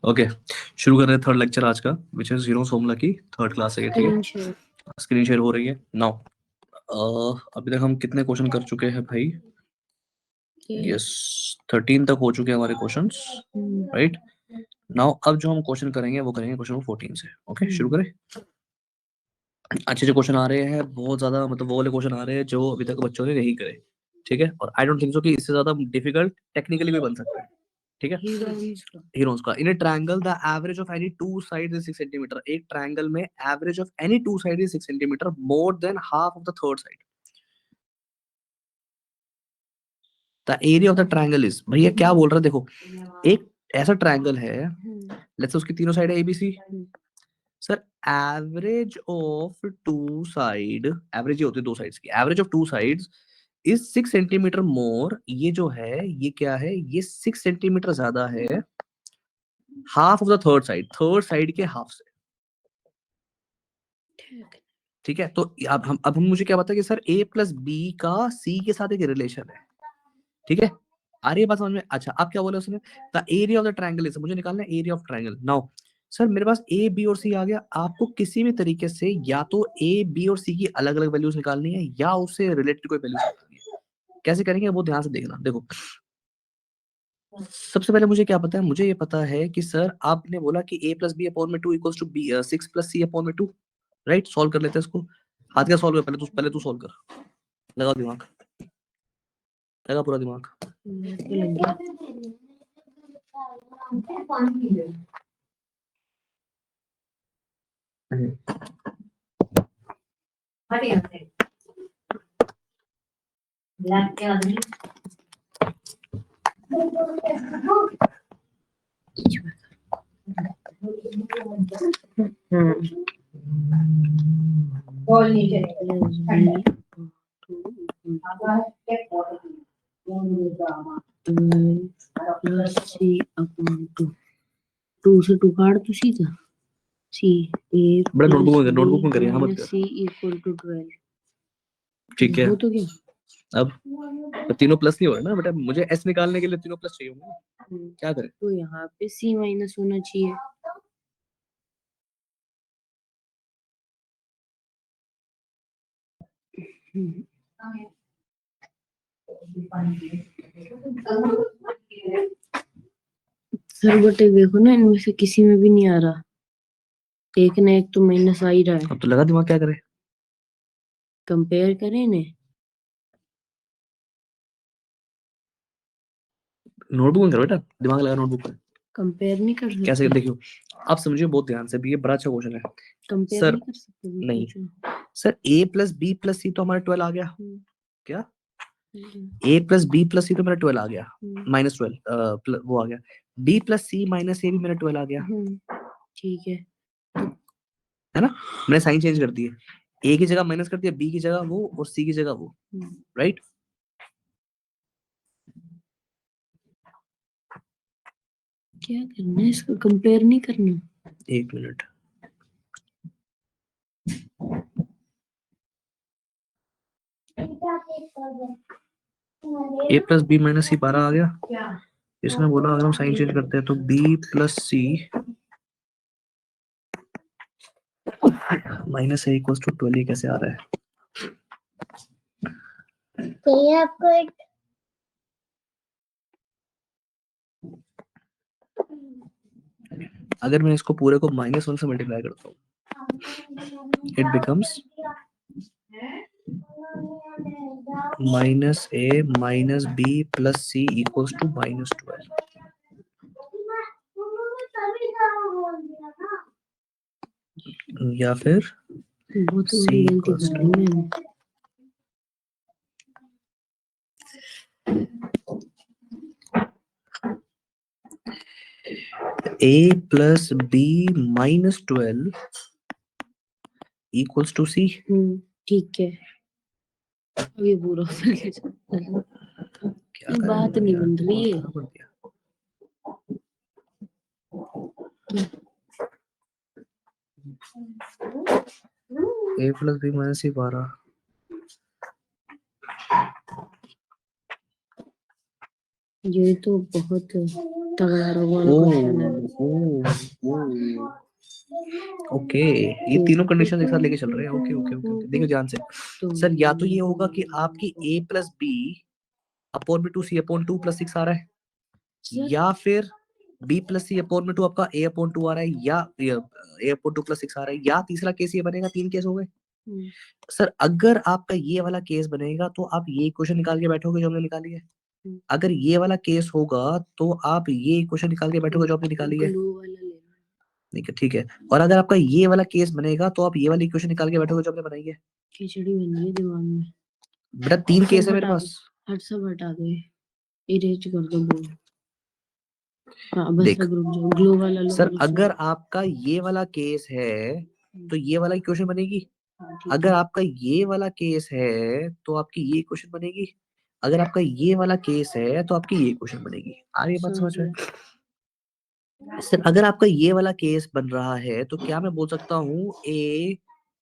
Okay, शुरू कर रहे हैं थर्ड लेक्चर आज का, विच इज सोमला की थर्ड क्लास है ये, ठीक है। स्क्रीन शेयर हो रही है नाउ। अभी तक हम कितने क्वेश्चन कर चुके हैं भाई? यस, 13 तक हो चुके हैं हमारे क्वेश्चंस, राइट। नाउ अब जो हम क्वेश्चन करेंगे वो करेंगे क्वेश्चन 14 से। ओके, शुरू करें। अच्छे जो क्वेश्चन आ रहे हैं, बहुत ज्यादा, मतलब वो वाले क्वेश्चन आ रहे हैं जो अभी तक बच्चों ने नहीं करे, ठीक है। और आई डोंट थिंक सो कि इससे ज्यादा डिफिकल्ट टेक्निकली भी बन सकता है, ठीक है। हीरोज का in a triangle the average of any two sides is 6 centimetre. एक ट्रायंगल में average of any two side is 6 centimetre more than half of the third side. The area of the triangle is, भैया क्या बोल रहा है देखो, एक ऐसा ट्रायंगल है, लेट्स से उसकी तीनों साइड है A B C. Sir average of two side, average ये होती है दो साइड्स की, average of two sides is 6 centimetre more. ये जो है ये क्या है, ये 6 सेंटीमीटर ज्यादा है half of the third side के हाफ से, ठीक है। तो अब हम मुझे क्या पता है कि सर ए प्लस बी का सी के साथ एक रिलेशन है, ठीक है। आ रही है बात समझ में? अच्छा, अब क्या बोला उसने, the area of the triangle is, मुझे निकालना है area of triangle. Now sir मेरे पास ए बी और सी आ गया, आपको किसी भी तरीके से या तो ए बी और सी की अलग अलग वैल्यूज निकालनी है या उससे रिलेटेड कोई वैल्यूज निकालनी है। कैसे करेंगे वो ध्यान से देखना। देखो सबसे पहले मुझे क्या पता है, मुझे ये पता है कि सर आपने बोला कि a प्लस बी अपॉन में 2 equals to B 6 plus C upon में 2, राइट। सॉल्व कर लेते हैं इसको। हाथ क्या सॉल्व कर, पहले तू सॉल्व कर, लगा दिमाग, लगा पूरा दिमाग। लग गया। टू से टू काट तो सीधा सी ए बड़ा नोटबुक में करिए, हाँ मत कर। सी इक्वल टू 12, ठीक है। तो क्या अब तो तीनों प्लस नहीं हो रहा ना बेटा, मुझे एस निकालने के लिए तीनों प्लस चाहिए होंगे, क्या करें? तो यहाँ पे सी माइनस होना चाहिए। सर बटे देखो ना, इनमें से किसी में भी नहीं आ रहा, एक ना एक तो माइनस आ ही रहा है। अब तो लगा दिमाग, क्या करे? कंपेयर करें ने, नोटबुक में करो बेटा, दिमाग लगा नोटबुक में। कंपेयर नहीं कर सकते कैसे? देखियो आप समझिए बहुत ध्यान से भी, ये बड़ा अच्छा क्वेश्चन है। कंपेयर नहीं कर सकते नहीं sir, a plus B plus C तो हमारा 12 आ गया, क्या a plus B plus C तो मेरा 12 आ गया, माइनस 12 वो आ गया, b प्लस सी माइनस ए भी मेरा 12 आ गया, ठीक है ना। मैंने साइन चेंज कर दिए, a की जगह माइनस कर दिया, b की जगह वो और c की जगह वो, राइट। क्या करना है इसको, कंपेयर नहीं करना। एक minute, a plus B minus C 12 आ गया। इसने बोला अगर हम साइन चेंज करते हैं तो b plus C minus A equals to 12, कैसे आ रहा है? चाहिए आपको एक, अगर मैं इसको पूरे को -1 से मल्टीप्लाई करता हूँ, it becomes minus A minus B plus C equals to -12, या फिर C equals to a plus B -12 equals to C. ठीक है, ये पूरा क्या बात नहीं बन रही है। a plus B minus C 12, ये तो बहुत तगड़ा वाला क्वेश्चन है। ओके, ये तीनों कंडीशन एक साथ लेके चल रहे हैं। ओके ओके ओके ओके, देखो ध्यान से। सर या तो ये होगा कि आपकी a प्लस बी अपॉन में 2c अपॉन 2 प्लस 6 आ रहा है, या फिर b प्लस सी अपॉन में 2 आपका a अपॉन 2 आ रहा है, या a अपॉन 2 प्लस 6 आ रहा है, या तीसरा केस ये बनेगा। 3 केस हो गए। सर अगर आपका ये वाला केस बनेगा तो आप ये क्वेश्चन निकाल के बैठोगे जो हमने निकाली है। अगर ये वाला केस होगा तो आप ये क्वेश्चन निकाल के बैठोगे जो आपने निकाली है। ठीक है। और अगर आपका ये वाला केस बनेगा तो आप ये वाली इक्वेशन निकाल के बैठोगे जो आपने बनाई है। खिचड़ी बन रही है दिमाग में बेटा। 3 केस है मेरे पास। हट सब हटा दो, इरेज कर दो बोल। हाँ, बस देख ग्लो वाला सर, अगर आपका ये वाला केस है तो ये वाला इक्वेशन बनेगी। अगर आपका ये वाला केस है तो आपकी ये इक्वेशन बनेगी। अगर आपका ये वाला केस है तो आपकी ये इक्वेशन बनेगी। आ रही बात समझ में? सर अगर आपका ये वाला केस बन रहा है तो क्या मैं बोल सकता हूँ a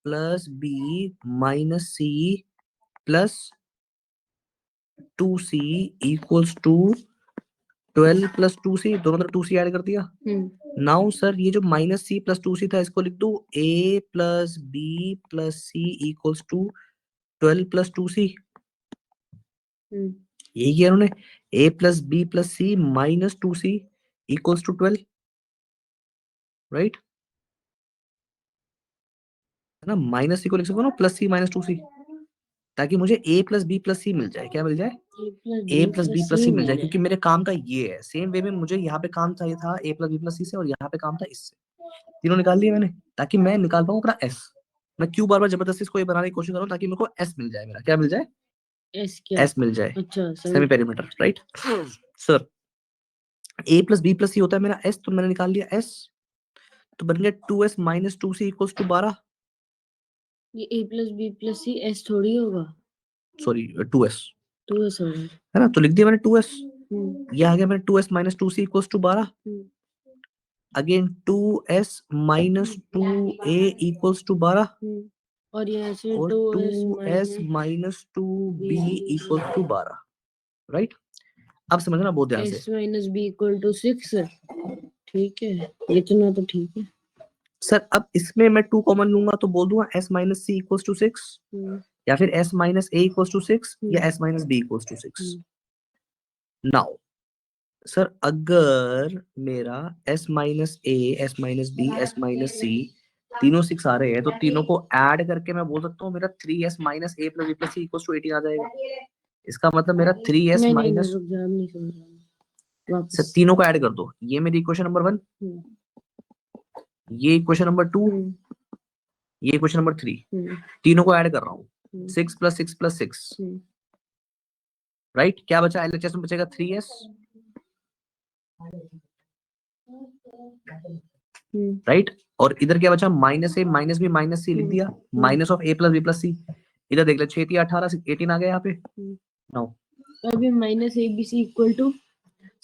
plus B minus C plus 2c equals to 12 plus 2c, दोनों तरफ 2c ऐड कर दिया। नाउ सर ये जो माइनस सी प्लस 2c था इसको लिख दो a plus B plus C equals to 12 plus 2c। यही किया उन्होंने, a plus B plus C minus 2c equals to 12, right है ना। माइनस सी को लिख सकते हो ना प्लस सी माइनस 2c, ताकि मुझे a प्लस बी प्लस सी मिल जाए। क्या मिल जाए? a प्लस बी प्लस सी मिल जाए, क्योंकि मेरे काम का ये है। सेम वे में मुझे यहाँ पे काम चाहिए था a प्लस बी प्लस सी से, और यहाँ पे काम था इससे। तीनों निकाल लिए मैंने, ताकि मैं निकाल पाऊँ अपना s। मैं क्यों बार बार जबरदस्ती इसको ये बनाने की कोशिश कर रहा हूँ, ताकि मेरे को s मिल जाए। मेरा क्या मिल जाए? s मिल जाए। अच्छा, semi perimeter, right sir. a plus B plus C होता है मेरा s, तो मैंने निकाल लिया s। तो बन गया 2s minus 2c equals to 12। ये a plus B plus C s थोड़ी होगा, सॉरी 2s 2s होगा, है ना। तो लिख दिया मैंने 2s। ये आ गया मेरा 2s minus 2c equals to 12। Again 2s minus 2a equals to 12, और यहाँ से और 2s minus 2b equals to 12, right. अब समझना बहुत ध्यान से। s minus B equal to 6। ठीक है, इतना तो ठीक है सर। अब इसमें मैं 2 कॉमन लूंगा तो बोल दूंगा s minus C equals to 6, या फिर s minus a equals to 6, या s minus b equals to 6। Now sir अगर मेरा s minus a, s minus b, s minus c तीनों 6 आ रहे हैं, तो तीनों को ऐड करके मैं बोल सकता हूँ मेरा 3s minus a plus b plus c equals to 18 आ जाएगा। इसका मतलब मेरा 3s माइनस, सर तीनों को ऐड कर दो। ये मेरी इक्वेशन नंबर 1, ये इक्वेशन नंबर 2, ये इक्वेशन नंबर 3। तीनों को ऐड कर रहा हूँ। 6 प्लस 6 प्लस 6, राइट। क्या बचा? एलएचएस में बचेगा 3s, राइट। और इधर क्या बचा? Minus A minus B minus C लिख दिया। Minus of A plus B plus C. इधर देख ले, 6 18 18 आ गया यहाँ पे। नाउ अभी minus A B C equal to,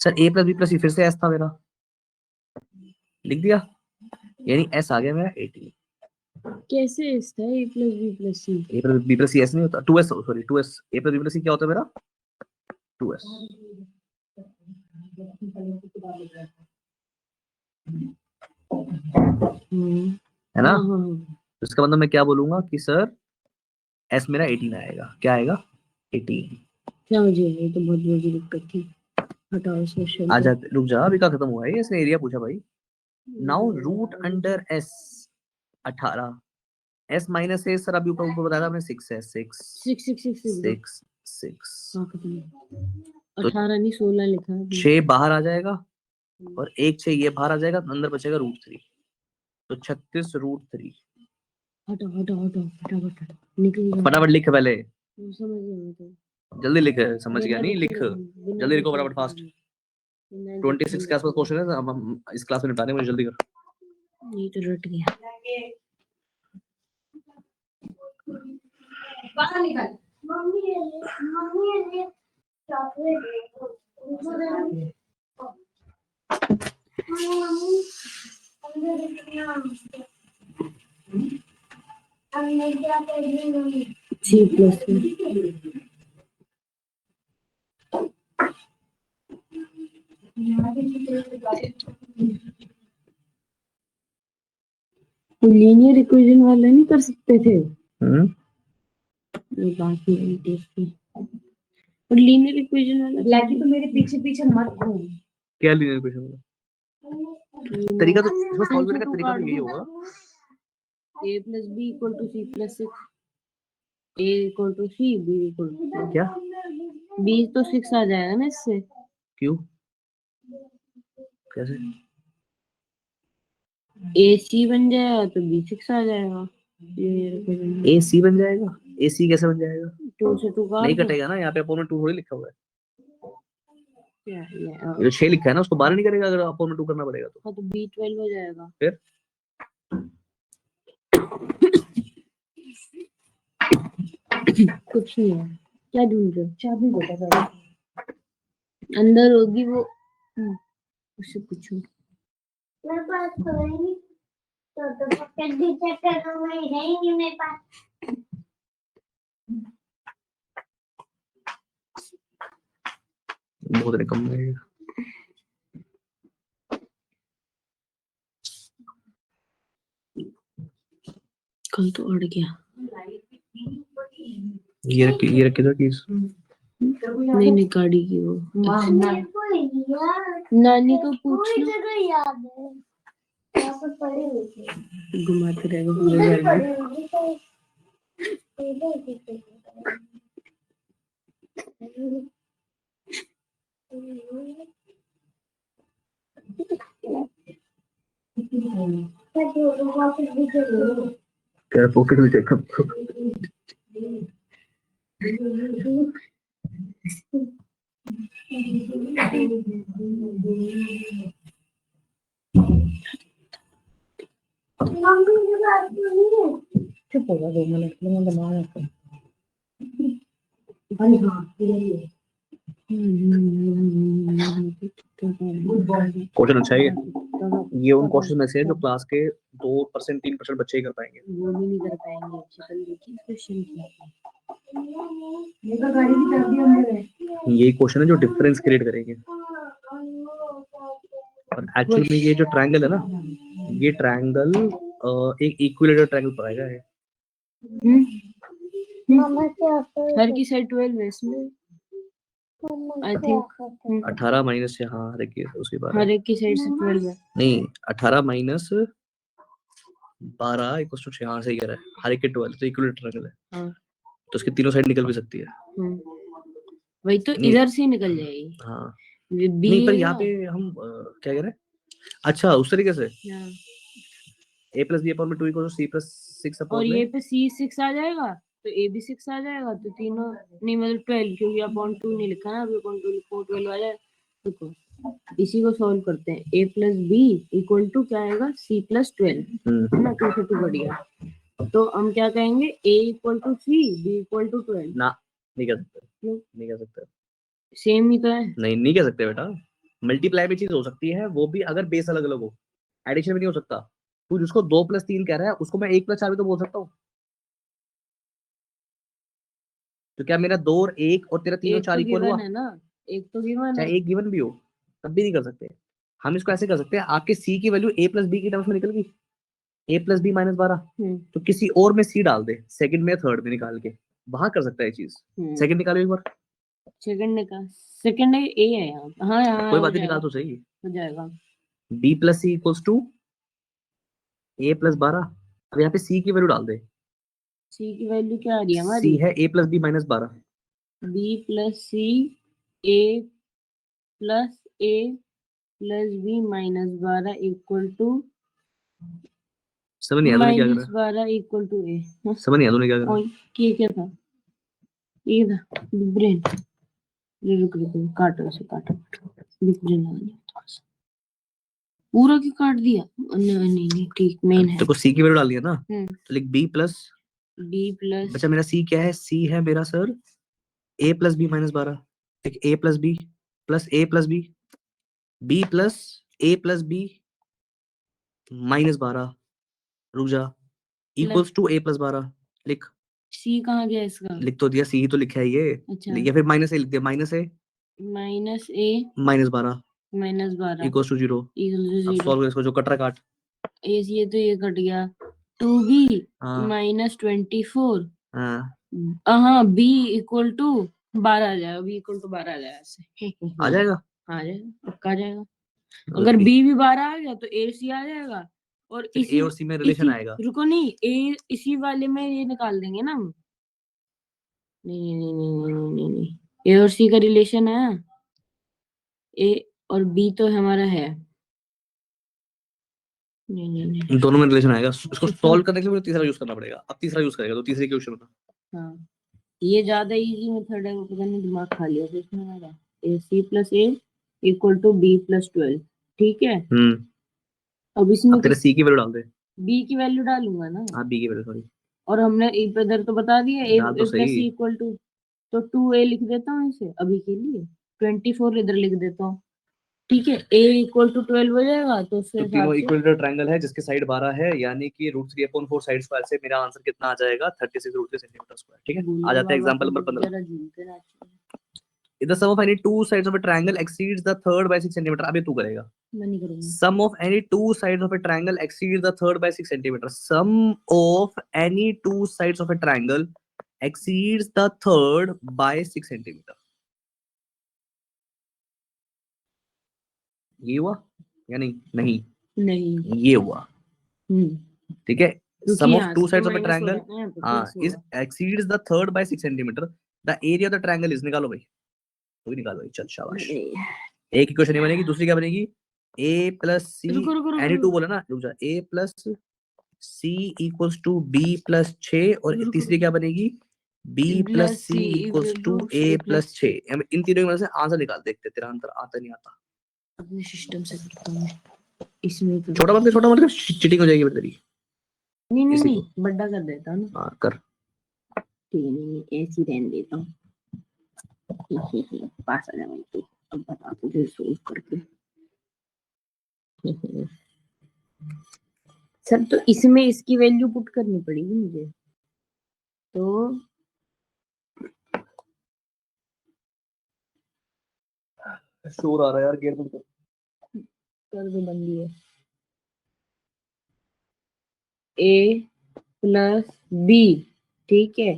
sir A plus B plus C फिर से एस था मेरा, लिख दिया। यानी एस आ गया मेरा 18। कैसे एस था? A plus B plus C, A plus B plus C S नहीं होता। 2s, sorry 2s। A plus B plus C क्या होता है मेरा? 2s, है ना। तो इसका मतलब मैं क्या बोलूंगा कि सर एस मेरा 18 आएगा। क्या आएगा? 18। क्या मुझे ये तो बहुत बड़ी दिक्कत थी। हटाओ इसे। आ जा, रुक जा, अभी का खत्म हुआ है। इसने एरिया पूछा भाई। Now root under S 18, S minus A sir अभी ऊपर ऊपर बताया था आपने 6 है। 6 6 6 तो 18 नहीं 16 लिखा है। 6 बाहर आ जाएगा, और एक 6 ये बाहर आ जाएगा, तो अंदर बचेगा रूट 3। तो 36 रूट 3। हटो हटो हटो फटाफट निकल, फटाफट लिख पहले, समझ गया तो। जल्दी लिख। समझ गया नहीं? लिख जल्दी, लिखो फटाफट फास्ट। 26 के आसपास क्वेश्चन है, अब हम इस क्लास में निपटाने, मुझे जल्दी कर। ये तो रट गया। बाहर निकल। मम्मी मम्मी चॉकलेट दे। मम्मी हमने क्या कर दी? 6 प्लस लीनियर इक्वेशन वाला नहीं कर सकते थे? हम्म बात नहीं थी इसकी। और लीनियर इक्वेशन वाला ब्लैकी तो मेरे पीछे पीछे मत घूम। क्या लीनियर इक्वेशन होगा? तरीका तो इसको सॉल्व करने का तरीका तो यही होगा। a plus b equal to c plus 6, a equal to c, b equal to क्या? b तो 6 आ जाएगा ना इससे। क्यों? कैसे? a c बन जाएगा तो b 6 आ जाएगा। ए सी बन जाएगा? ए सी कैसे बन जाएगा? 2 से 2 नहीं काट दो। कटेगा ना, यहाँ पे अपोन में 2 थोड़ी लिखा हुआ है। क्या है? ये 6 लिखा है ना, उसको 12 नहीं करेगा अगर अपोन में 2 करना पड़ेगा तो। हाँ तो b 12 हो जाएगा। फिर कुछ नहीं है। क्या ढूंढ रहे हो? चाबी बता दो। अंदर होगी वो। उससे पूछो। मेरे पास तो है नहीं, तो पॉकेट भी चेक करो, मैं है ही नहीं मेरे पास। बहुत रकम है। कल तो अड़ गया। ये रख किधर कीज? नहीं नहीं गाड़ी की वो। नानी को पूछना। घुमाते रहेगा पूरे घर में। क्या पॉकेट में चेक कर? चुप हो जा 2 मिनट के लिए, मैं बना रहा हूँ। क्वेश्चन अच्छा है ये उन क्वेश्चन में से है जो क्लास के 2% 3% बच्चे ही कर पाएंगे। वो भी नहीं कर पाएंगे। शक्ल देखिए क्वेश्चन की। ये तो गाड़ी की चाबी अंदर है। यही क्वेश्चन है जो डिफरेंस क्रिएट करेंगे। और एक्चुअली में ये जो ट्रायंगल है ना, ये ट्रायंगल एक इक्विलेटरल ट्रायंगल पाएगा है। हर की साइड 12 है इसमें आई थिंक। 18 माइनस से, हाँ हर एक की उसकी 12 हर एक की साइड से 12 है। नहीं 18 माइनस 12 इक्वल टू 6। हाँ सही कह रहा है, हर एक के 12 तो इक्विलेटरल ट्रायंगल है। हाँ तो उसकी तीनों साइड निकल भी सकती है। वही तो नहीं, इधर से ही निकल जाएगी। हाँ बी नहीं पर यहाँ पे हम क्या कह रहे हैं? अच्छा उस तरीके से a प्लस बी अपॉन में 2 इक्वल टू सी प्लस 6 और अपॉन ये में पे सी 6 आ जाएगा तो ए भी 6 आ जाएगा, तो तीनों नहीं मतलब 12, क्योंकि अपॉन 2 नहीं लिखा ना, अभी अपॉन 2 लिखो 12 आ जाए। देखो इसी को सॉल्व करते हैं। a plus B equal to क्या आएगा? c प्लस 12 है ना। 2 से 2 बढ़िया। तो हम क्या कहेंगे? a equal to c, b equal to 12। ना, नहीं कह सकते। क्यों? नहीं कह सकते। सेम ही तो है। नहीं कह सकते बेटा। मल्टीप्लाई भी चीज हो सकती है, वो भी अगर बेस अलग अलग हो। एडिशन भी नहीं हो सकता। तू जिसको 2 प्लस 3 कह रहा है उसको मैं 1 प्लस 4 भी तो बोल सकता हूँ। तो क्या मेरा 2 और 1 और तेरा 3 और एक 4 तो इक्वल हुआ? गिवन है ना, एक तो गिवन है। चाहे एक गिवन भी हो तब भी नहीं कर सकते। हम इसको ऐसे कर सकते हैं, आपके सी की वैल्यू a प्लस बी की टर्म्स में निकल गई, a प्लस बी माइनस 12। तो किसी और में सी डाल दे, सेकंड में थर्ड में निकाल के वहां कर सकता है चीज। सेकंड निकालो एक बार। सेकंड का सेकंड ए है यहाँ। हाँ हाँ कोई हो बात नहीं, निकाल जाएगा, तो सही। हो जाएगा। b plus C equals to a plus 12। अब यहाँ पे c की वैल्यू डाल दे। सी की वैल्यू क्या आ रही है हमारी? c है a plus B minus 12। B plus C, A plus A plus B minus 12 equal to समझ नहीं आया तूने क्या माइनस करा? 12 इक्वल टू ए। समझ नहीं आया तूने क्या करा? ये क्या था? ये था ब्रेन। रुक रुक रुक, काटो इसे काटो। ब्रेन पूरा क्यों काट दिया? नहीं नहीं नहीं ठीक मेन है। तेरे को c की वैल्यू डालनी है ना, तो लिख b प्लस। बी प्लस बच्चा मेरा c क्या है? c है मेरा sir a plus B minus 12। लिख a plus B plus a plus B, b plus a plus B minus 12, रुक जा, इक्वल्स टू a प्लस 12। लिख। सी कहाँ गया इसका? लिख तो दिया, सी ही तो लिखा है ये। अच्छा या फिर माइनस ए लिख दिया, minus A minus A minus 12। -12 equals to 0। Equal to अब 0। सॉल्व कर इसको, जो कट रहा काट। ये तो ये कट गया। 2b हाँ -24 हाँ हाँ b इक्वल टू 12 आ जाएगा। b इक्वल टू 12 आ जाएगा ऐसे। आ जाएगा। आ जाएगा, पक्का आ जाएगा। अगर ओके, b भी 12 आ गया तो a c आ जाएगा। और फिर इसी ए और सी में रिलेशन इसी आएगा। रुको नहीं, a इसी वाले में ये निकाल देंगे ना हम। नहीं नहीं नहीं नहीं नहीं नहीं, a और c का रिलेशन है। a और b तो हमारा है। नहीं नहीं नहीं, दोनों में रिलेशन आएगा। इसको चुप सॉल्व रहो। करने के लिए मुझे तीसरा यूज करना पड़ेगा। अब तीसरा यूज करेगा तो तीसरे क्वेश्चन में। हाँ, ये ज्यादा इजी मेथड है, वो पता नहीं दिमाग खा लिया तो इसमें मेरा। ac+a इक्वल टू b+12, ठीक है। अब इसमें अब तेरे सी की वैल्यू डाल दे। b की वैल्यू डालूंगा ना। हाँ, बी की वैल्यू, सॉरी। और हमने इधर तो बता दिया डाल तो a प्लस सही। सी इक्वल टू, तो 2a लिख देता हूँ इसे अभी के लिए। 24 इधर लिख देता हूँ, ठीक है। a इक्वल टू 12 हो जाएगा तो उसके तो हिसाब तीनों से इक्विलेटरल ट्रायंगल है जिसकी साइड 12 है, यानी कि √3/4 साइड स्क्वायर से मेरा आंसर कितना आ जाएगा? 36 √3 सेंटीमीटर स्क्वायर। ठीक है, आ गुल्लू जाते हैं बाबा एग्जांपल नंबर कभी 15। जरा झूमते नाचिए। If the sum of any two sides of a triangle exceeds the third by 6 centimeter, अब ये तू करेगा। मैं नहीं करूंगा। Sum of any two sides of a triangle exceeds the third by 6 centimeter. Sum of any two sides of a triangle exceeds the third by 6 centimeter. ये हुआ या नहीं? नहीं, नहीं। ये हुआ। ठीक है, क्योंकि सम ऑफ यहाँ टू से तो साइड्स ऑफ ए माइनस हो ट्रायंगल, रहा है, यहाँ पे हाँ, प्लस इज होगा। Exceeds the third by 6 centimetre. The area of the triangle is, निकालो भाई, तू ही निकाल भाई, चल शाबाश। अरे एक इक्वेशन ये बनेगी, दूसरी क्या बनेगी? a प्लस सी, रुको रुको रुको एनी टू बोला ना, रुक जा, a plus C equals to b plus 6, और रुको तीसरी क्या बनेगी? b plus plus C C equals equal to to a A plus plus 6। इन तीनों की वजह से आंसर निकाल, देखते तेरा आंसर आता नहीं आता। अपने सिस्टम से करता हूँ मैं। इसमें तो छोटा मतलब चीटिंग हो जाएगी फिर तेरी। नहीं नहीं इसी नहीं, को बड़ा कर देता हूँ ना। हाँ कर। ठीक है, नहीं ऐसे ही रहने देता हूँ। पास आ जाओ तो अब बता तुझे सोल्व करके। सर तो इसमें इसकी वैल्यू पुट करनी पड़ेगी मुझे, तो शोर आ रहा है यार, गेट बंद कर। कर दो बंदी है। a प्लस b, ठीक है।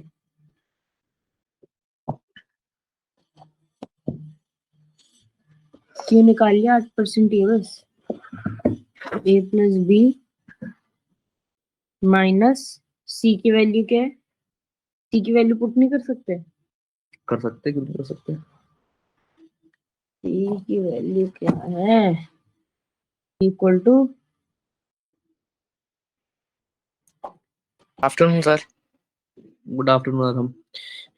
क्यों निकाल लिया 8% ये बस। a plus B minus c की वैल्यू क्या है? c की वैल्यू पुट नहीं कर सकते? कर सकते, क्यों नहीं कर सकते? c की वैल्यू क्या है? Equal to, afternoon sir. Good afternoon. हम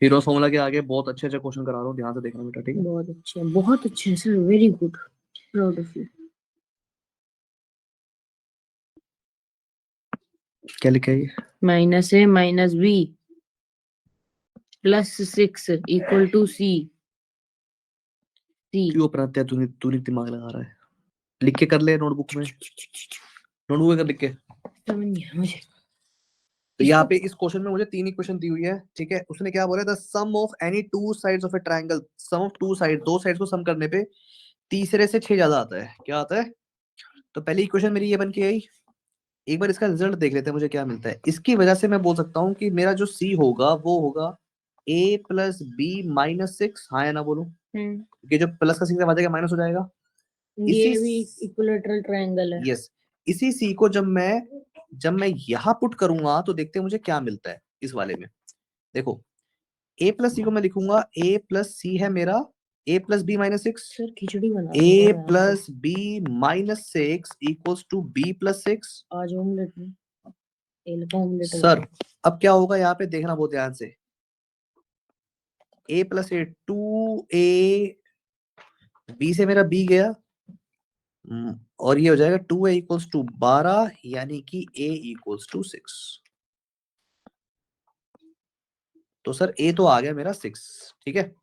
हीरो फॉर्मूला के आगे बहुत अच्छे अच्छे क्वेश्चन करा रहा हूँ, ध्यान से देखना बेटा, ठीक है? बहुत अच्छे sir, very good, proud of you. क्या लिखा है ये? Minus a minus b plus 6 equal to c। क्यों अपराध तूने दिमाग लगा रहा है? लिख के कर ले नोटबुक में, नोटबुक में कर लिख के। समझ नहीं आया मुझे। तो यहाँ पे इस क्वेश्चन में मुझे 3 इक्वेशन दी हुई है, ठीक है? उसने क्या बोला? The sum of any two sides of a triangle, sum of two side, दो साइड्स को सम करने पे तीसरे से 6 ज्यादा आता है। क्या आता है? तो पहली इक्वेशन मेरी ये बन के आई। एक बार इसका रिजल्ट देख लेते हैं मुझे क्या मिलता है। इसकी वजह से मैं बोल सकता हूँ कि मेरा जो सी होगा वो होगा a प्लस बी माइनस 6। हाँ या ना बोलूं? ये जो प्लस का सिग्न आ जाएगा माइनस हो जाएगा। ये भी इक्विलेटरल ट्रायंगल है। यस, इसी सी को जब मैं यहाँ पुट करूंगा तो देखते हैं मुझे क्या मिलता है इस वाले में। देखो, a प्लस सी को मैं लिखूंगा, a प्लस सी है मेरा a plus B minus 6। Sir khichdi बना a plus B minus 6 equals to b plus 6। आज ऑमलेट में ऑमलेट सर अब क्या होगा यहाँ पे देखना बहुत ध्यान से। a plus A 2a, b से मेरा b गया, और ये हो जाएगा 2a इक्वल्स टू 12, यानी कि a इक्वल्स टू 6। तो सर a तो आ गया मेरा 6, ठीक है?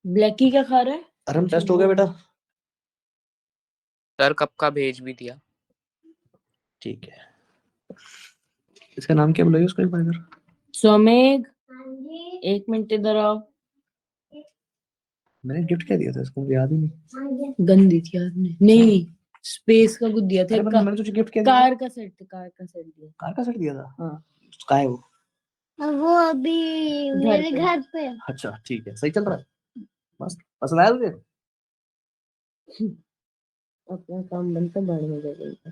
ब्लैकी क्या खा रहा है? अरे हम टेस्ट हो गया बेटा, सर कब का भेज भी दिया। ठीक है। इसका नाम क्या बोला उसको एक बार इधर। सौमेघ, एक मिनट इधर आओ। मैंने गिफ्ट क्या दिया था इसको, मुझे याद ही नहीं। गन दी थी आपने? नहीं, स्पेस का कुछ दिया था। अरे मैंने तुझे गिफ्ट क्या दिया था? कार का सेट दिया। कार का सेट दिया था? हाँ, कहाँ है वो? वो अभी मेरे घर पे। अच्छा ठीक है, सही चल रहा है, मस्त पसंद आया तुझे? अपना काम बनता बाद में करेगा।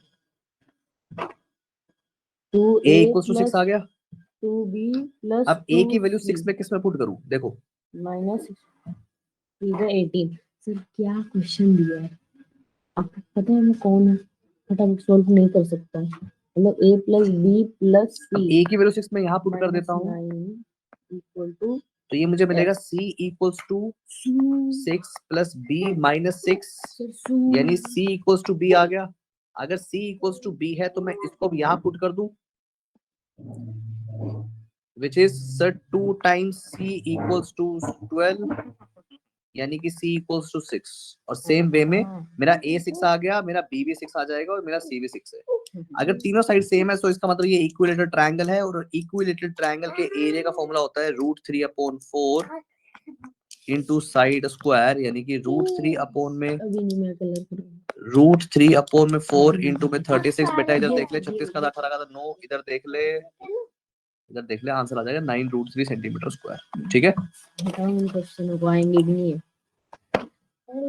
2a a इक्वल्स टू 6 आ गया। 2b प्लस अब a की वैल्यू 6 में किस में पुट करूं? देखो माइनस 18। सर क्या क्वेश्चन दिया है? आपको पता है मैं कौन है? फटाफट सॉल्व नहीं कर सकता। मतलब a प्लस b प्लस अब c a की वैल्यू 6 में यहाँ पुट कर देता हूँ, इक्वल टू तो ये मुझे मिलेगा c equals to 6 plus b minus 6, यानी c इक्वल्स टू b आ गया। अगर c इक्वल्स टू b है तो मैं इसको अब यहाँ पुट कर दूं, which is sir 2 times c equals to 12, यानी कि c equals to 6। और सेम वे में मेरा a 6 आ गया, मेरा b भी 6 आ जाएगा और मेरा c भी 6 है। अगर तीनों साइड सेम है तो इसका मतलब ये इक्विलेटरल ट्रायंगल है, और इक्विलेटरल ट्रायंगल के एरिया का फॉर्मूला होता है √3/4 इंटू साइड स्क्वायर, यानी कि √3/4 में 4 इंटू में 36। बेटा इधर देख ले, 36 का 18 का 9, इधर देख ले, इधर देख ले, आंसर आ जाएगा 9√3 सेंटीमीटर स्क्वायर। ठीक है, क्वेश्चन को आएंगे कि नहीं है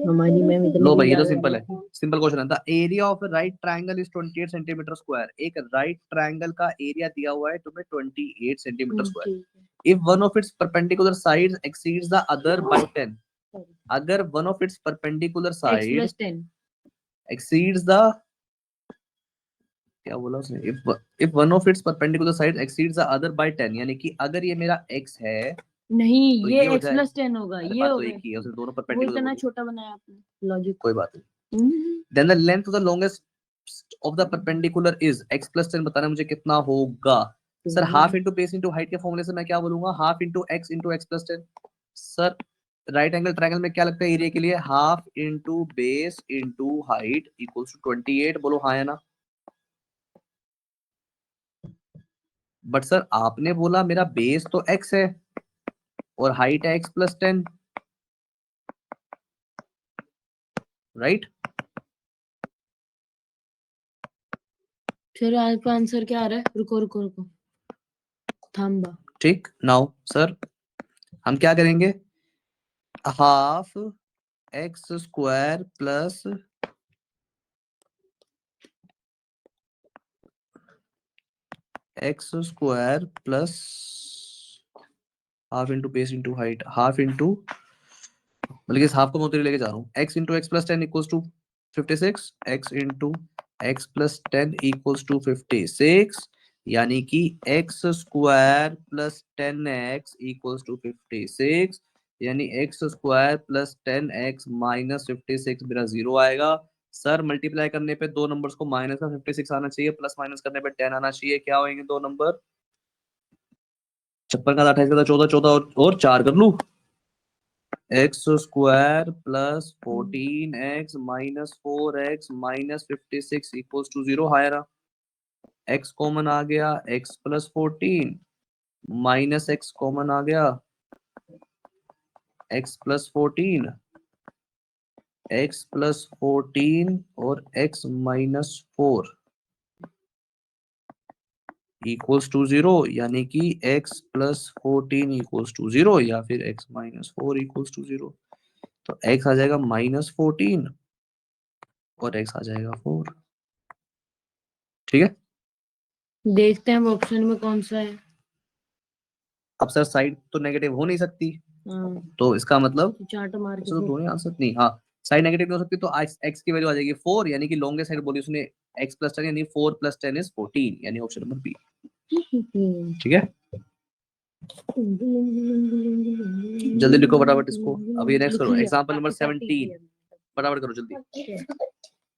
हमारी मैम इतनी। लो भाई ये तो सिंपल है, सिंपल क्वेश्चन है। The area of right triangle is 28 centimetre square. एक राइट ट्रायंगल का एरिया दिया हुआ है तुम्हें 28 centimetre square. If one of its perpendicular sides exceeds the other by 10, अगर one of its perpendicular side exceeds the, क्या बोला उसने, if one of its perpendicular side exceeds the other by 10, यानी कि अगर ये मेरा x है नहीं, तो ये ये हो x जाए, प्लस 10 होगा। अरे ये बात हो तो गया, एक ही है, उसने दोनों वो परपेंडिकुलर इतना बोले। छोटा बनाया आपने लॉजिक। कोई बात नहीं। Then the length of the longest of the perpendicular is x plus 10, बताना मुझे कितना होगा। Sir half into base into height के फॉर्मूले से मैं क्या बोलूंगा, half into x plus 10। Sir right angle triangle में क्या लगता है एरिया के लिए, half into base into height equals to 28। बोलो हाँ या ना। बट सर आपने बोला मेरा बेस तो x है और हाइट है x प्लस 10, राइट? फिर आपका आंसर क्या आ रहा है? रुको रुको रुको, थाम्बा। ठीक, नाउ सर हम क्या करेंगे, half x square plus x square plus half into base into height, half into, बल्कि इस हाफ को मैं उधर लेके जा रहा हूँ, x into X plus 10 equals to 56, x into X plus 10 equals to 56, यानी कि X square plus 10x equals to 56, यानी x square plus 10x minus 56 मेरा 0 आएगा। सर मल्टीप्लाई करने पे दो नंबर्स को माइनस का 56 आना चाहिए, प्लस माइनस करने पे 10 आना चाहिए। क्या होंगे दो नंबर, 56 का 28 का 14, 14 और 4 कर लू, x square plus 14x minus 4x minus 56 equals to 0। हायरा x कॉमन आ गया, x plus 14 minus x common आ गया, x प्लस 14, x प्लस 14 और x माइनस 4 इक्वल्स टू 0, यानी कि x प्लस 14 इक्वल्स टू 0 या फिर x माइनस 4 इक्वल्स टू 0। तो x आ जाएगा -14 और x आ जाएगा 4। ठीक है, देखते हैं ऑप्शन में कौन सा है। अब सर साइड तो नेगेटिव हो नहीं सकती, हाँ, तो इसका मतलब चार्ट मार के तो दोनों आंसर नहीं, हाँ साइड नेगेटिव हो सकती, तो x की वैल्यू आ जाएगी 4, यानी कि लॉन्गेस्ट साइड बोली उसने x प्लस 10, यानी 4 प्लस 10 इज 14, यानी ऑप्शन नंबर बी। ठीक है, जल्दी लिखो फटाफट इसको। अब ये नेक्स्ट करो, एग्जांपल नंबर 17, फटाफट करो जल्दी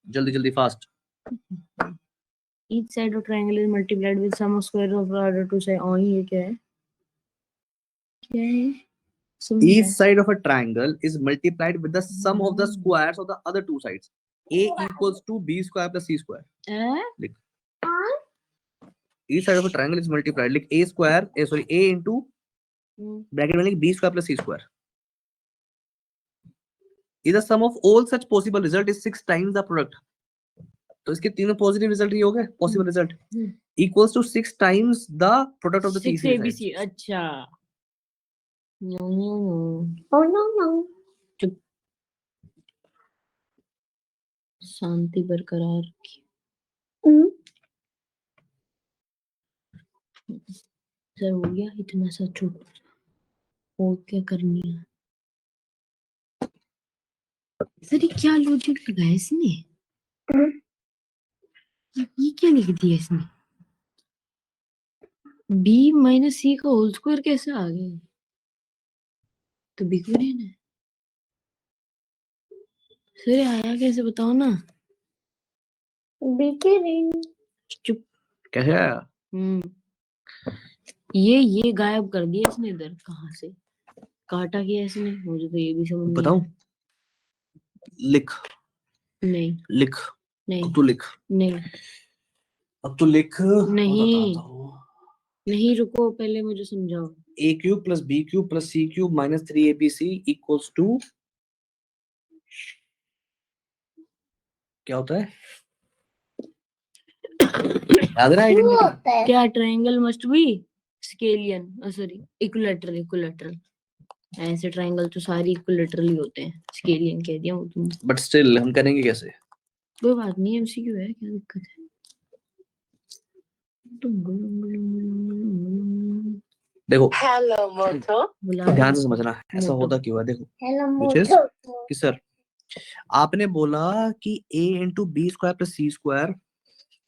जल्दी जल्दी fast. Each side of triangle is multiplied with sum of square of the other two sides. ये क्या है? क्या है? Each side of a triangle is multiplied with the sum of the squares of the other two sides. A equals to b square plus c square. लिख। each side of a triangle is multiplied like a square a into bracket में like b square plus c square is the sum of all such possible result is 6 times the product. तो इसके तीनों positive result ही हो गए, possible result equals to 6 times the product of the 6 तीसरी ABC. Side. अच्छा. No. Oh no. चुप. शांति बरकरार रखिए. सर हो गया इतना सा चुप. और क्या करनी है? सर ये क्या लॉजिक लगाया इसने? ये क्या लिख दिया इसने? b माइनस सी का होल स्क्वायर कैसे आ गया? तो b क्यों नहीं है? सर आया कैसे बताओ ना? Beginning. चुप. कैसे आया? ये गायब कर दिया इसने इधर. कहाँ से काटा किया इसने? मुझे तो ये भी समझ नहीं बताऊं? लिख. नहीं लिख. नहीं अब तू लिख. नहीं अब तू लिख. नहीं. बताता हूँ. नहीं रुको पहले मुझे समझाओ. a cube plus b cube plus c cube minus 3abc equals to क्या होता है? याद है Two आइडेंटिटी? होता है. क्या triangle must be scalene sorry equilateral. ऐसे ट्रायंगल तो सारे इक्विलैटरल ही होते हैं. स्केलियन कह दिया वो तुम. बट स्टिल हम करेंगे कैसे? कोई बात नहीं एमसीक्यू है क्या दिक्कत है? देखो हेलो मोटो. ध्यान से समझना ऐसा मोटो. होता क्यों है. देखो Hello which is motor. कि सर आपने बोला कि a into B square plus C square.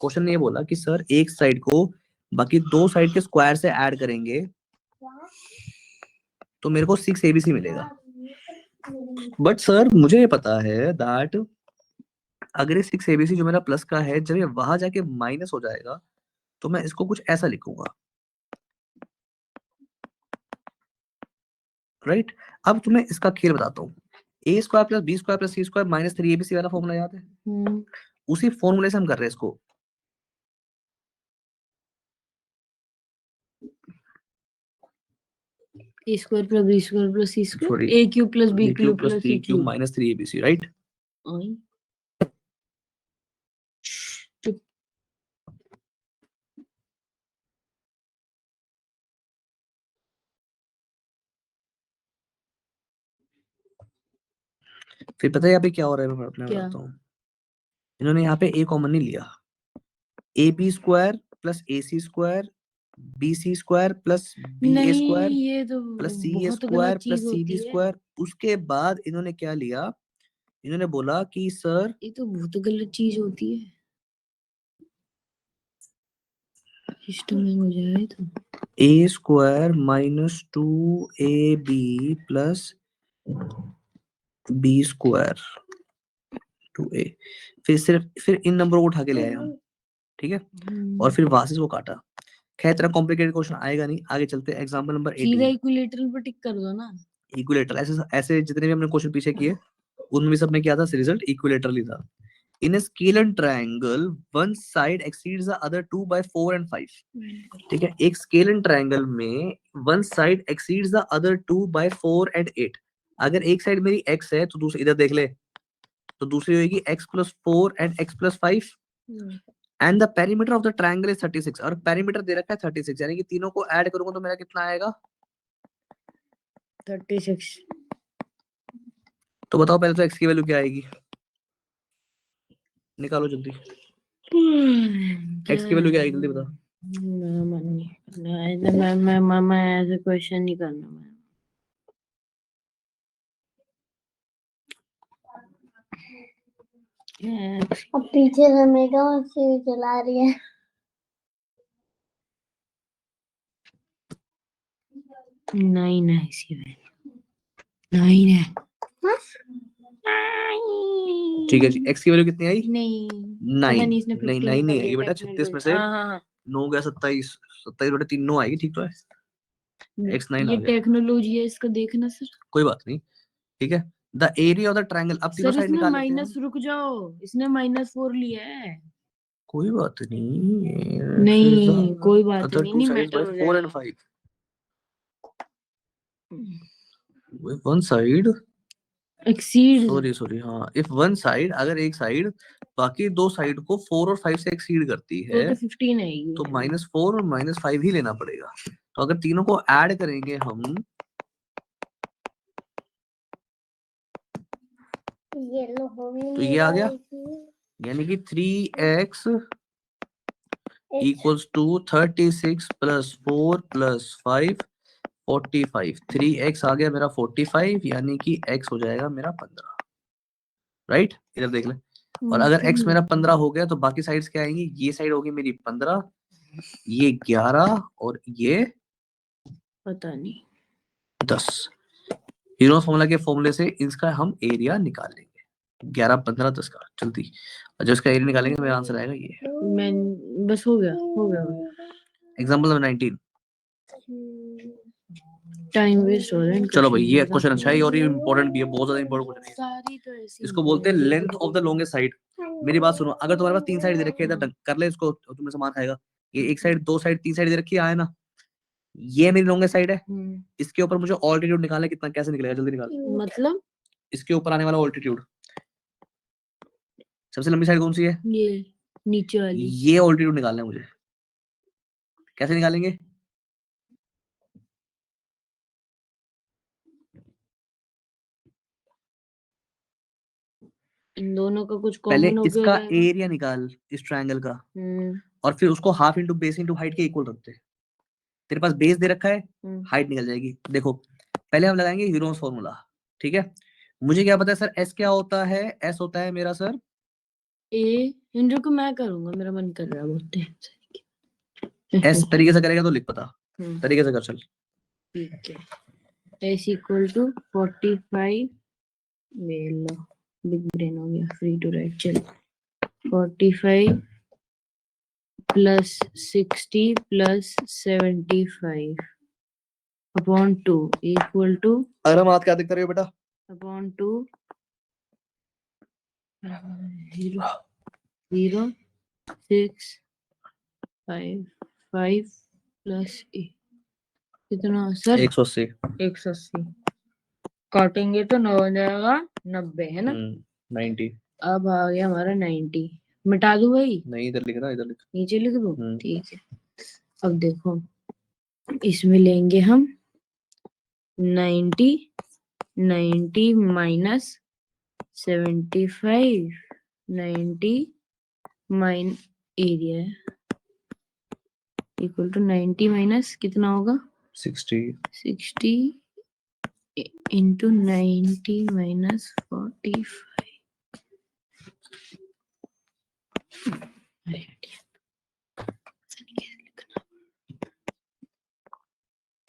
Question ने ये बोला कि सर एक साइड को बाकी दो साइड के स्क्वायर से ऐड करेंगे तो मेरे को 6 ABC मिलेगा. बट सर मुझे ये पता है दैट अगर ये 6 ABC जो मेरा प्लस का है जब ये वहां जाके माइनस हो जाएगा तो मैं इसको कुछ ऐसा लिखूंगा. राइट. अब तुम्हें इसका खेल बताता हूँ. A square plus B square plus C square minus 3ABC वाला फॉर्मूला याद है? उसी फॉर्मूले से हम कर रहे हैं इसको. A square plus B square plus C square Sorry. A cube plus B b cube cube plus plus C c cube cube. Minus 3ABC right. फिर पता है यहाँ पे क्या हो रहा है? मैं अपने क्या? बताता हूँ. इन्होंने यहाँ पे a कॉमन नहीं लिया. ab square plus ac square bc square plus ba नहीं स्क्वायर ये तो प्लस ca बहुत स्क्वायर गलत प्लस चीज cb होती है. स्क्वायर. उसके बाद इन्होंने क्या लिया? इन्होंने बोला कि सर ये तो बहुत गलत चीज होती है. सिस्टम हैंग हो जाए तो a square minus 2ab plus b square 2a. फिर इन नंबरों को उठा के ले आए हम. ठीक है. और फिर वहां से इसको काटा. खैर इतना कॉम्प्लिकेटेड क्वेश्चन आएगा नहीं. आगे चलते हैं. एग्जांपल नंबर सीधा 18. इक्विलेटरल पे टिक कर दो ना. इक्विलेटरल ऐसे ऐसे जितने भी हमने क्वेश्चन पीछे किए उनमें सब में क्या था? रिजल्ट इक्विलेटरल ही था. इन a scalar triangle one side exceeds the other two by 4 and 5. ठीक है. एक स्केलन ट्रायंगल में one side exceeds the other two by 4 and 8. अगर एक साइड मेरी x है तो दूसरी इधर देख ले तो दूसरी होगी x plus 4 and x plus 5. And the perimeter of the triangle is 36. और पेरीमीटर दे रखा है 36 यानी कि तीनों को ऐड करूंगा तो मेरा कितना आएगा? 36. तो बताओ पहले तो x की वैल्यू क्या आएगी? निकालो जल्दी. x की वैल्यू क्या आएगी जल्दी बताओ. मैं ऐसे क्वेश्चन नहीं करना. मैं अब पीछे से मेगा से चला रही है. नहीं नहीं सी नहीं है. ठीक है जी. x की वैल्यू कितनी आई? नहीं 9. पता नहीं इसने नहीं 50 9 नहीं निकाली आएगी है बेटा. टेक्निकल. 36 में से हाँ 9 गया 27. 27 बटे 3 9 आएगी. ठीक तो है. x9 आ ये गया. टेक्नोलॉजी है इसका देखना सर. कोई बात नहीं. ठीक है. The area of the triangle. अब तीनों सर साइड इसने निकाल लेते हैं. माइनस रुक जाओ. इसने -4 लिया है. कोई बात नहीं, नहीं कोई बात other नहीं, two नहीं sides मैटर by हो 4 and जाएगा। 5 with one side, exceed sorry हाँ, if one side, अगर एक साइड बाकी दो साइड को 4 और 5 से एक्सीड करती तो है 15 आएगी। तो -4 और -5 ही लेना पड़ेगा। तो अगर तीनों को ऐड करेंगे हम, येलो हो गई तो ये आ गया, यानी कि 3x equals to 36 plus 4 plus 5 45। 3x आ गया मेरा 45, यानी कि x हो जाएगा मेरा 15। राइट, इधर देख ले। और अगर x मेरा 15 हो गया तो बाकी साइड्स क्या आएंगी, ये साइड होगी मेरी 15, ये 11 और ये पता नहीं 10। हीरो फॉर्मूला के फॉर्मूले से इसका हम एरिया निकाल लेंगे, 11 15 10 का जल्दी। और जब इसका एरिया निकालेंगे मेरा आंसर आएगा ये। मैं बस हो गया हो गया हो गया। Example number 19। टाइम वेस्ट हो रहा है। चलो भाई ये क्वेश्चन अच्छा है और ये इंपॉर्टेंट भी है, बहुत ज्यादा इंपॉर्टेंट क्वेश्चन है। सारी तो ऐसी इसको बोलते हैं length of the longest side. मेरी बात सुनो, अगर तुम्हारे पास 3 साइड दे रखे हैं इधर कर ले इसको, तो तुम्हें सामान खाएगा। ये एक साइड, दो साइड, 3 साइड दे रखी है ना, ये मेरी लॉन्गेस्ट साइड है। इसके ऊपर मुझे ऑल्टीट्यूड निकालना है, कितना कैसे निकलेगा, जल्दी निकाल। मतलब इसके ऊपर आने वाला ऑल्टीट्यूड, सबसे लंबी साइड कौन सी है, ये नीचे वाली, ये ऑल्टीट्यूड निकालना है मुझे। कैसे निकालेंगे, इन दोनों का कुछ पहले कॉमन हो गया इसका जाएगा। एरिया निकाल इस ट्रायंगल का, और फिर उसको half into base into height के इक्वल रखते हैं। तेरे पास बेस दे रखा है, हाइट निकल जाएगी। देखो पहले हम लगाएंगे हीरोस फॉर्मूला, ठीक है। मुझे क्या पता है सर, एस क्या होता है, एस होता है मेरा सर ए। इन को मैं करूंगा, मेरा मन कर रहा है बोलते हैं। एस तरीके से करेगा तो लिख, पता तरीके से कर चल। ठीक है, एस इक्वल टू 45, लो बिग ब्रेन हो गया, फ्री टू राइट। चल 45 plus 60 plus 75 upon 2 equal to, अगर हम हाथ क्या दिखता रहे हो बेटा, अपॉन 2 0 6 5 5 प्लस कितना सर, 180। 180 काटेंगे तो 9 हो जाएगा 90, है ना। 90। अब आ गया हमारा 90। मिटा दूं भाई, नहीं इधर लिख ना, इधर लिख। नीचे लिख दूं, ठीक है। अब देखो इसमें लेंगे हम 90 90 minus 75 90 minus area equal to 90 minus कितना होगा 60 60 इंटू 90 माइनस 45।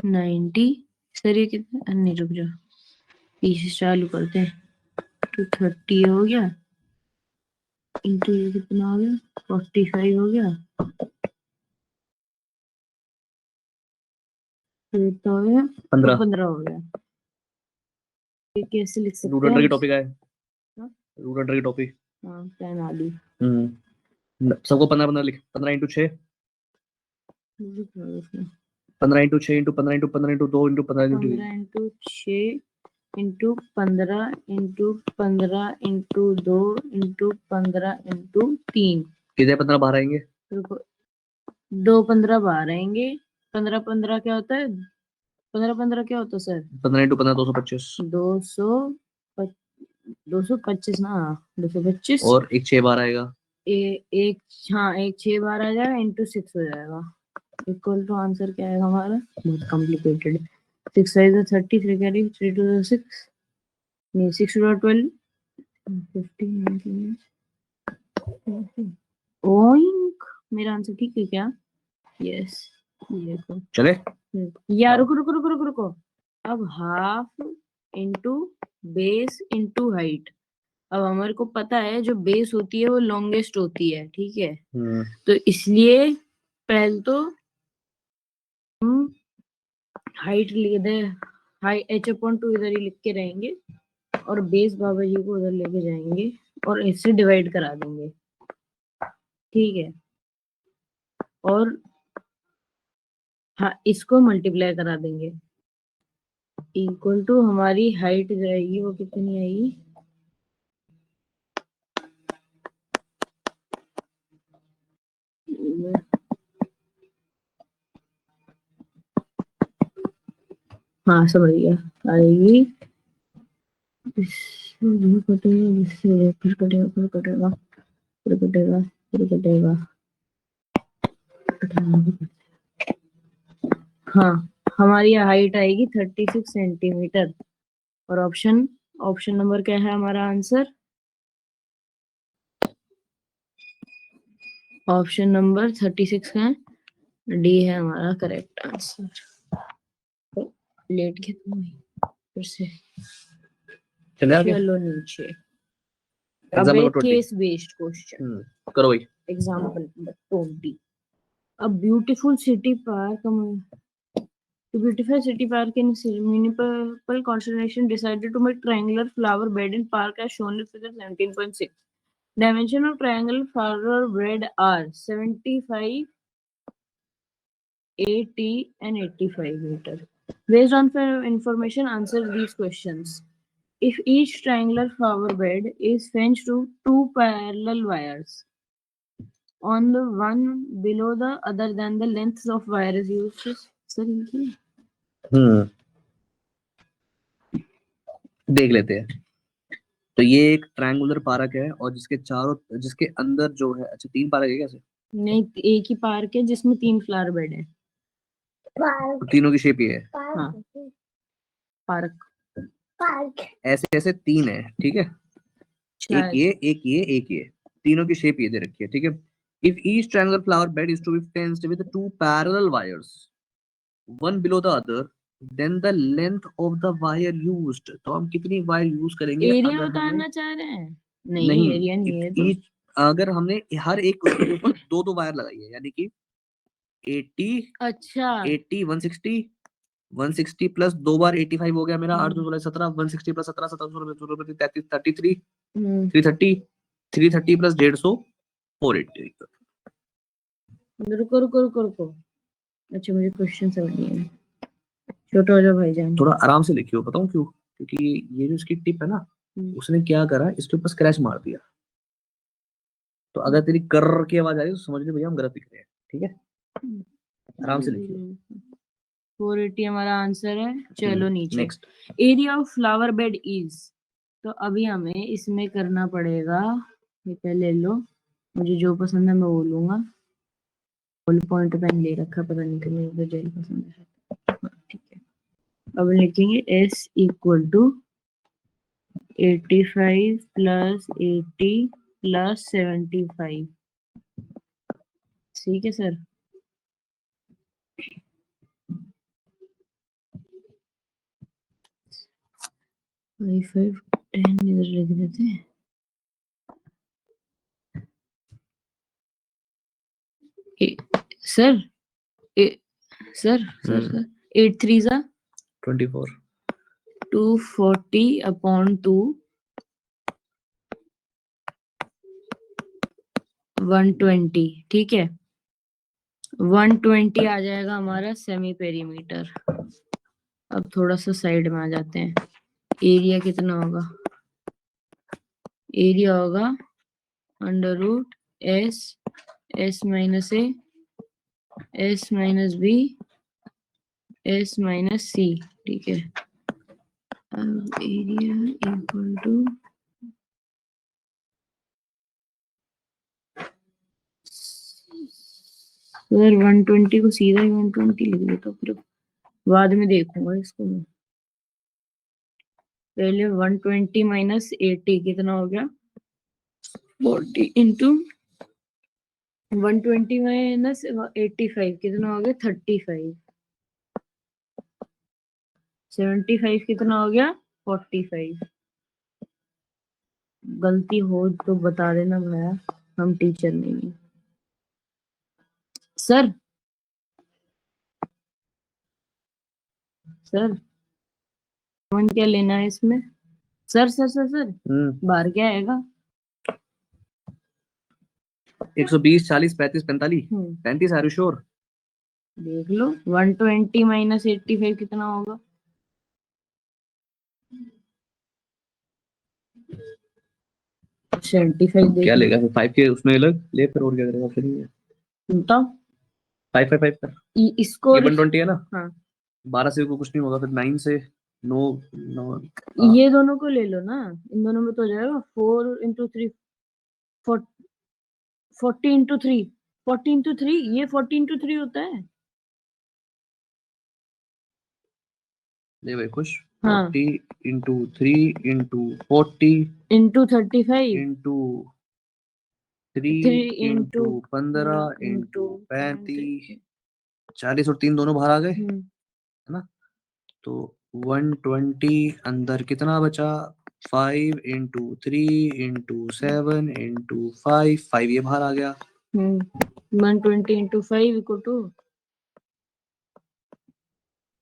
90 सर ये कितना, नहीं रुक जाओ, पीछे चालू करते हैं। 230 हो गया इंटू ये कितना हो गया 45 हो गया, कितना हो गया 15 हो गया। ये कैसे लिख सकते रूट हैं अंडर की टॉपिक है, हाँ? रूट अंडर की टॉपिक। हाँ 10 आलू सबको 15 15 लिख, 15 into 6, 15 into 6 into 15 into 15 into 2 into 15 into 15 into 6 into 15 into 15 into 2 into 15 into 3। कितने 15 बाहर आएंगे, रुको, 2 15 बाहर आएंगे। 15 15 क्या होता है, 15 15 क्या होता है सर, 15 इंटू 15 225, 225 ना, 225 और एक 6 बाहर आएगा। एक, हाँ एक 6 बार आ जाएगा इंटू 6 हो जाएगा, इक्वल टू आंसर क्या आएगा हमारा, बहुत कॉम्प्लिकेटेड। 6 5 30, 3 कैरी 3 2 6, नहीं 6 2 12 15 ओइंक, मेरा आंसर ठीक है क्या, यस। ये देखो चले यार, रुको रुको रुको रुको रुको, अब half into base into height. अब हमारे को पता है जो बेस होती है वो लॉन्गेस्ट होती है, ठीक है। तो इसलिए पहले तो हम हाइट लिख दे, हाई h/2 इधर ही लिख के रहेंगे और बेस बाबा जी को उधर लेके जाएंगे और इससे डिवाइड करा देंगे। ठीक है, और हाँ इसको मल्टीप्लाई करा देंगे, इक्वल टू हमारी हाइट जाएगी, वो कितनी आएगी, हाँ समझ गया, आएगी, इससे भी कटेगा, इससे फिर कटेगा, फिर कटेगा, फिर कटेगा, फिर कटेगा, हाँ हमारी हाइट आएगी 36 सेंटीमीटर। और ऑप्शन ऑप्शन नंबर क्या है हमारा आंसर, ऑप्शन नंबर 36 का है, डी है हमारा करेक्ट आंसर। लेट के तुम फिर से चले आगे। चलो नीचे। अब एग्जाम एक नंबर 20। केस बेस्ड क्वेश्चन, करो भाई। Example number 20। A beautiful city park, to beautify city park in municipal conservation decided to make triangular flower bed in park as shown in figure 17.6. Dimension of triangular flower bed are 75, 80 and 85 meter. Based on information, answer these questions. If each triangular flower bed is fenced to two parallel wires, on the one below the other than the length of wire is used. Sir, देख लेते हैं। तो ये एक triangular park है और जिसके अंदर जो है, अच्छा 3 पार्क है कैसे? नहीं, एक ही पार्क है जिसमें 3 फ्लावर बेड है। तो तीनों की शेप ये है। हाँ, पार्क ऐसे ऐसे 3 है, ठीक है, एक शायद। ये एक ये एक ये, तीनों की शेप ये दे रखी है, ठीक है। If each triangular flower bed is to be fenced with 2 parallel wires, one below the other, then the length of the wire used, तो हम कितनी वायर यूज करेंगे एरिया अगर हमने, बताना चाह रहे हैं? नहीं, नहीं, एरिया नहीं है तो। each, अगर हमने हर एक उसके ऊपर दो दो वायर लगाई है, यानी कि 80 अच्छा 80 160 160 प्लस 2 बार 85 हो गया मेरा, 8 2 16 17, 160 प्लस 17 17 16 33 33 330 330 प्लस 150 480। रुको रुको रुको रुको। अच्छा मुझे क्वेश्चन समझ नहीं आया, छोटा हो जाओ भाईजान। थोड़ा आराम से लिखियो, बताऊं क्यों? क्योंकि ये जो इसकी टिप है ना, उसने क्या करा, इसके ऊपर स्क्रैच मार दिया, तो अगर तेरी कर की आवाज आ रही है तो समझ ले भैया हम गलत लिख रहे हैं, ठीक है, आराम से लिखियो। 480 हमारा आंसर है। चलो नीचे। Next. Area of flower bed is, तो अभी हमें इसमें करना पड़ेगा, ये पहले लो, मुझे जो पसंद है मैं वो लूंगा। फुल पॉइंट पेन ले रखा, पता नहीं क्यों मुझे जेल पसंद है। ठीक है, अब लिखेंगे S equal to 85 plus 80 plus 75। ठीक है सर। फाइव 10 इधर लिख देते हैं। सर सर सर सर 8 3 जा 24 240 अपॉन 2 120, ठीक है, 120 आ जाएगा हमारा सेमी पेरीमीटर। अब थोड़ा सा साइड में आ जाते हैं। एरिया कितना होगा, एरिया होगा under root S minus A S minus B S minus C, ठीक है। अब एरिया इक्वल टू सर 120 को सीधा ही 120 लिख देता हूँ, फिर बाद में देखूंगा इसको मैं। पहले 120 माइनस 80 कितना हो गया, 40 इंटू 120 माइनस 85 कितना हो गया, 35 75 कितना हो गया, 45। गलती हो तो बता देना भैया, हम टीचर नहीं है। सर सर कौन क्या लेना है इसमें? सर सर सर सर बाहर क्या आएगा? 120 40 35 45 हम्म 35 आर यू श्योर? देख लो 120 माइनस 85 कितना होगा? 75 देख क्या लो। लेगा फिर 5 के उसमें अलग ले, फिर और क्या करेगा फिर? ये बताओ 5 5 5 कर, इसको ये 120 है ना? हाँ 12 से को कुछ नहीं होगा, फिर 9 से नो नो ये दोनों को ले लो ना, इन दोनों में तो हो जाएगा 4 इंटू 3 40 इंटू 3 40 इंटू 3 ये 40 इंटू 3 होता है। ले भाई खुश। हाँ 40 into 3 into 40 into 35 into 3 3 into into 15 into 35 40 और 3 दोनों बाहर आ गए, है ना? तो 120 अंदर कितना बचा? 5 इंटू 3 इंटू 7 इंटू 5 ये बाहर आ गया। 120 इंटू 5 इक्वल टू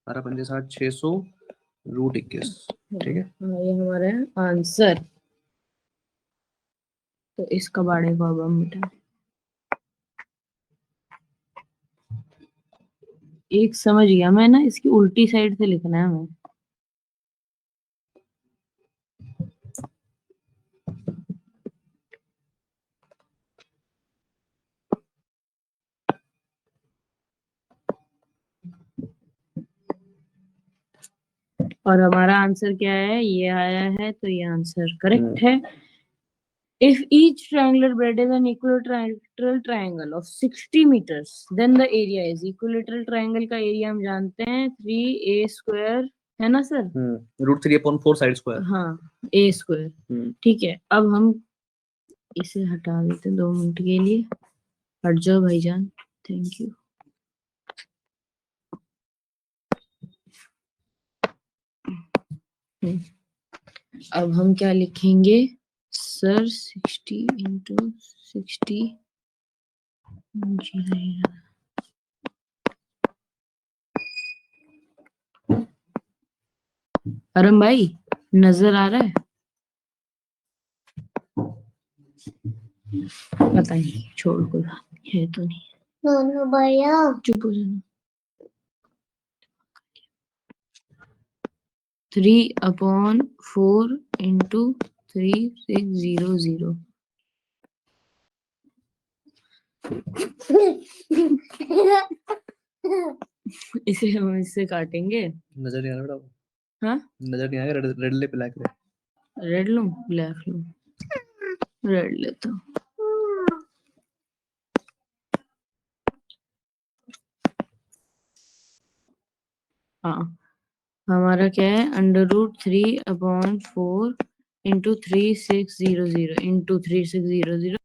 12 पंजे 60 600 रूट 21। ठीक है, ये हमारा आंसर। तो इस कबाड़े को अब हम मिटाएं। एक समझ गया मैं ना, इसकी उल्टी साइड से लिखना है हमें। और हमारा आंसर क्या है? ये आया है, तो ये आंसर करेक्ट है। If each triangular bed is an equilateral triangle of 60 meters, then the area is equilateral triangle का एरिया हम जानते हैं 3a square, है ना सर? Root 3/4 side square. हाँ a square। ठीक है, अब हम इसे हटा देते हैं 2 मिनट के लिए। हट जाओ भाईजान, थैंक यू। अब हम क्या लिखेंगे सर? 60 इंटू 60 अरम भाई नजर आ रहा है? पता नहीं, छोड़, कोई बात नहीं, है तो नहीं। दोनों भैया चुप हो जाना। 3/4 इंटू 3600। इसे हम इससे काटेंगे। नजर नहीं आ रहा बेटा, हाँ नजर नहीं आएगा। रेड ले ब्लैक ले। रेड लूं ब्लैक लूं? रेड लेता हूँ। हाँ हमारा क्या है? √3/4 इंटू 3600 इंटू 3600